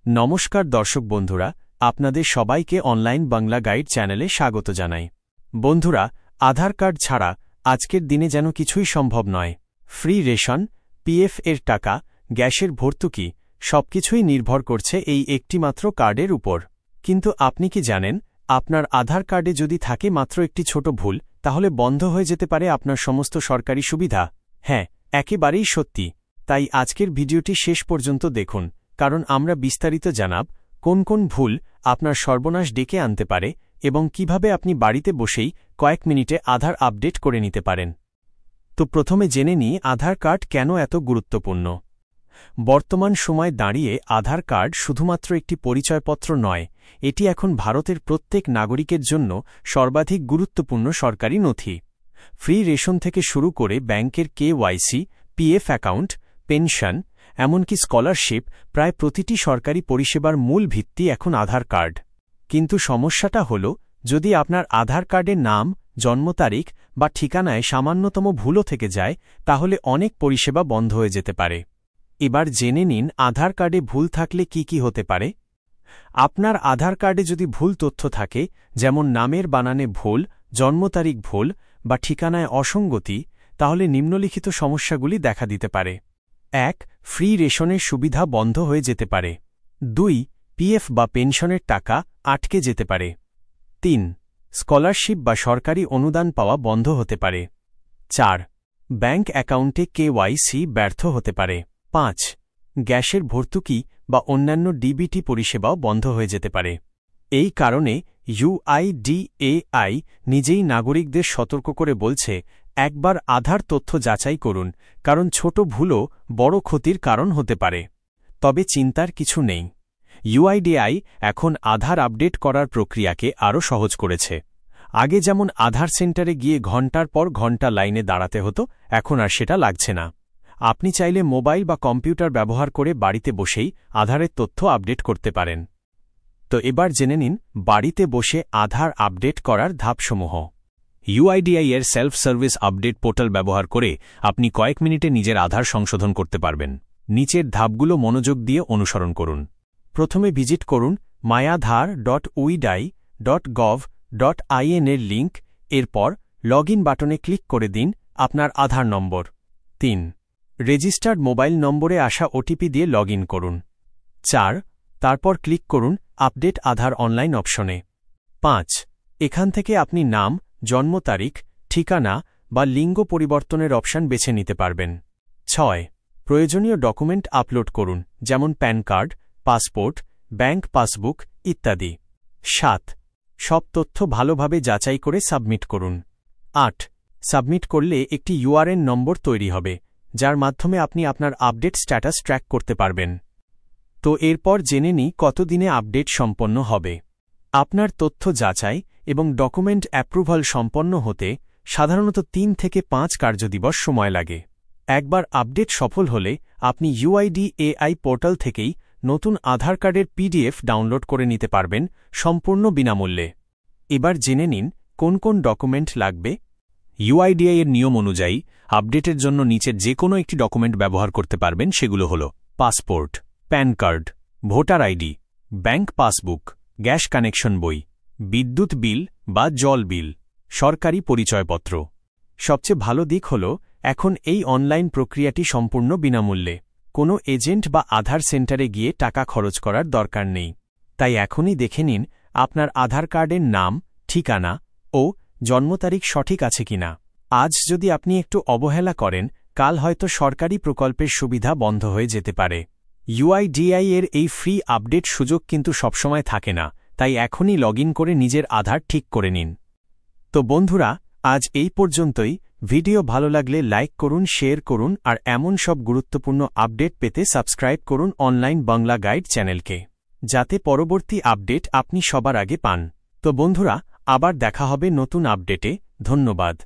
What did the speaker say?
নমস্কার দর্শক বন্ধুরা, আপনাদের সবাইকে অনলাইন বাংলা গাইড চ্যানেলে স্বাগত জানাই। বন্ধুরা, আধার কার্ড ছাড়া আজকের দিনে যেন কিছুই সম্ভব নয়। ফ্রি রেশন, পিএফ এর টাকা, গ্যাসের ভর্তুকি সবকিছুই নির্ভর করছে এই একটিমাত্র কার্ডের উপর। কিন্তু আপনি কি জানেন, আপনার আধার কার্ডে যদি থাকে মাত্র একটি ছোট ভুল, তাহলে বন্ধ হয়ে যেতে পারে আপনার সমস্ত সরকারি সুবিধা? হ্যাঁ, একেবারেই সত্যি। তাই আজকের ভিডিওটি শেষ পর্যন্ত দেখুন, কারণ আমরা বিস্তারিত জানাব কোন কোন ভুল আপনার সর্বনাশ ডেকে আনতে পারে এবং কিভাবে আপনি বাড়িতে বসেই কয়েক মিনিটে আধার আপডেট করে নিতে পারেন। তো প্রথমে জেনে নিই আধার কার্ড কেন এত গুরুত্বপূর্ণ। বর্তমান সময় দাঁড়িয়ে আধার কার্ড শুধুমাত্র একটি পরিচয়পত্র নয়, এটি এখন ভারতের প্রত্যেক নাগরিকের জন্য সর্বাধিক গুরুত্বপূর্ণ সরকারি নথি। ফ্রি রেশন থেকে শুরু করে ব্যাংকের কেওয়াইসি, পিএফ অ্যাকাউন্ট, পেনশন, এমনকি স্কলারশিপ, প্রায় প্রতিটি সরকারি পরিষেবার মূল ভিত্তি এখন আধার কার্ড। কিন্তু সমস্যাটা হল, যদি আপনার আধার কার্ডের নাম, জন্ম তারিখ বা ঠিকানায় সামান্যতম ভুলও থেকে যায়, তাহলে অনেক পরিষেবা বন্ধ হয়ে যেতে পারে। এবার জেনে নিন আধার কার্ডে ভুল থাকলে কি কি হতে পারে। আপনার আধার কার্ডে যদি ভুল তথ্য থাকে, যেমন নামের বানানে ভুল, জন্ম তারিখ ভুল বা ঠিকানায় অসঙ্গতি, তাহলে নিম্নলিখিত সমস্যাগুলি দেখা দিতে পারে। ১. ফ্রি রেশনের সুবিধা বন্ধ হয়ে যেতে পারে। ২. পিএফ বা পেনশনের টাকা আটকে যেতে পারে। ৩. স্কলারশিপ বা সরকারি অনুদান পাওয়া বন্ধ হতে পারে। ৪. ব্যাংক অ্যাকাউন্টে কেওয়াইসি ব্যর্থ হতে পারে। ৫. গ্যাসের ভর্তুকি বা অন্যান্য ডিবিটি পরিষেবাও বন্ধ হয়ে যেতে পারে। এই কারণে ইউআইডিএআই নিজেই নাগরিকদের সতর্ক করে বলছে, একবার আধার তথ্য যাচাই করুন, কারণ ছোট ভুলও বড় ক্ষতির কারণ হতে পারে। তবে চিন্তার কিছু নেই, ইউআইডিএআই এখন আধার আপডেট করার প্রক্রিয়াকে আরও সহজ করেছে। আগে যেমন আধার সেন্টারে গিয়ে ঘণ্টার পর ঘণ্টা লাইনে দাঁড়াতে হতো, এখন আর সেটা লাগছে না। আপনি চাইলে মোবাইল বা কম্পিউটার ব্যবহার করে বাড়িতে বসেই আধারের তথ্য আপডেট করতে পারেন। তো এবার জেনে নিন বাড়িতে বসে আধার আপডেট করার ধাপসমূহ। ইউআইডিএআই এর সেলফ সার্ভিস আপডেট পোর্টাল ব্যবহার করে আপনি কয়েক মিনিটে নিজের আধার সংশোধন করতে পারবেন। নিচের ধাপগুলো মনোযোগ দিয়ে অনুসরণ করুন। প্রথমে ভিজিট করুন myadhar.uidi.gov.in এর লিঙ্ক, এরপর লগইন বাটনে ক্লিক করে দিন আপনার আধার নম্বর। ৩. রেজিস্টার্ড মোবাইল নম্বরে আসা ওটিপি দিয়ে লগইন করুন। ৪. তারপর ক্লিক করুন আপডেট আধার অনলাইন অপশনে। ৫. এখান থেকে আপনি নাম, জন্ম তারিখ, ঠিকানা বা লিঙ্গ পরিবর্তনের অপশন বেছে নিতে পারবেন। ৬. প্রয়োজনীয় ডকুমেন্ট আপলোড করুন, যেমন pan card, passport, bank passbook ইত্যাদি। ৭. সব তথ্য ভালোভাবে যাচাই করে সাবমিট করুন। ৮. সাবমিট করলে একটি ইউআরএন নম্বর তৈরি হবে, যার মাধ্যমে আপনি আপনার আপডেট স্ট্যাটাস ট্র্যাক করতে পারবেন। তো এরপর জেনে নিই কতদিনে আপডেট সম্পন্ন হবে। আপনার তথ্য যাচাই এবং ডকুমেন্ট অ্যাপ্রুভাল সম্পন্ন হতে সাধারণত ৩ থেকে ৫ কার্যদিবস সময় লাগে। একবার আপডেট সফল হলে আপনি ইউআইডিএআই পোর্টাল থেকেই নতুন আধার কার্ডের পিডিএফ ডাউনলোড করে নিতে পারবেন সম্পূর্ণ বিনামূল্যে। এবার জেনে নিন কোন কোন ডকুমেন্ট লাগবে। ইউআইডিএআই এর নিয়ম অনুযায়ী আপডেটের জন্য নিচের যে কোনো একটি ডকুমেন্ট ব্যবহার করতে পারবেন। সেগুলো হল passport, pan card, voter ID, bank passbook, gas connection বই, বিদ্যুৎ বিল বা জল বিল, সরকারি পরিচয়পত্র। সবচেয়ে ভালো দিক হল এখন এই অনলাইন প্রক্রিয়াটি সম্পূর্ণ বিনামূল্যে। কোনো এজেন্ট বা আধার সেন্টারে গিয়ে টাকা খরচ করার দরকার নেই। তাই এখনই দেখে নিন আপনার আধার কার্ডের নাম, ঠিকানা ও জন্ম তারিখ সঠিক আছে কিনা। আজ যদি আপনি একটু অবহেলা করেন, কাল হয়তো সরকারি প্রকল্পের সুবিধা বন্ধ হয়ে যেতে পারে। ইউআইডিএআই এর এই ফ্রি আপডেট সুযোগ কিন্তু সবসময় থাকে না, তাই এখনই লগইন করে নিজের আধার ঠিক করে নিন। তো বন্ধুরা, আজ এই পর্যন্তই। ভিডিও ভালো লাগলে লাইক করুন, শেয়ার করুন আর এমন সব গুরুত্বপূর্ণ আপডেট পেতে সাবস্ক্রাইব করুন অনলাইন বাংলা গাইড চ্যানেলকে, যাতে পরবর্তী আপডেট আপনি সবার আগে পান। তো বন্ধুরা, আবার দেখা হবে নতুন আপডেটে। ধন্যবাদ।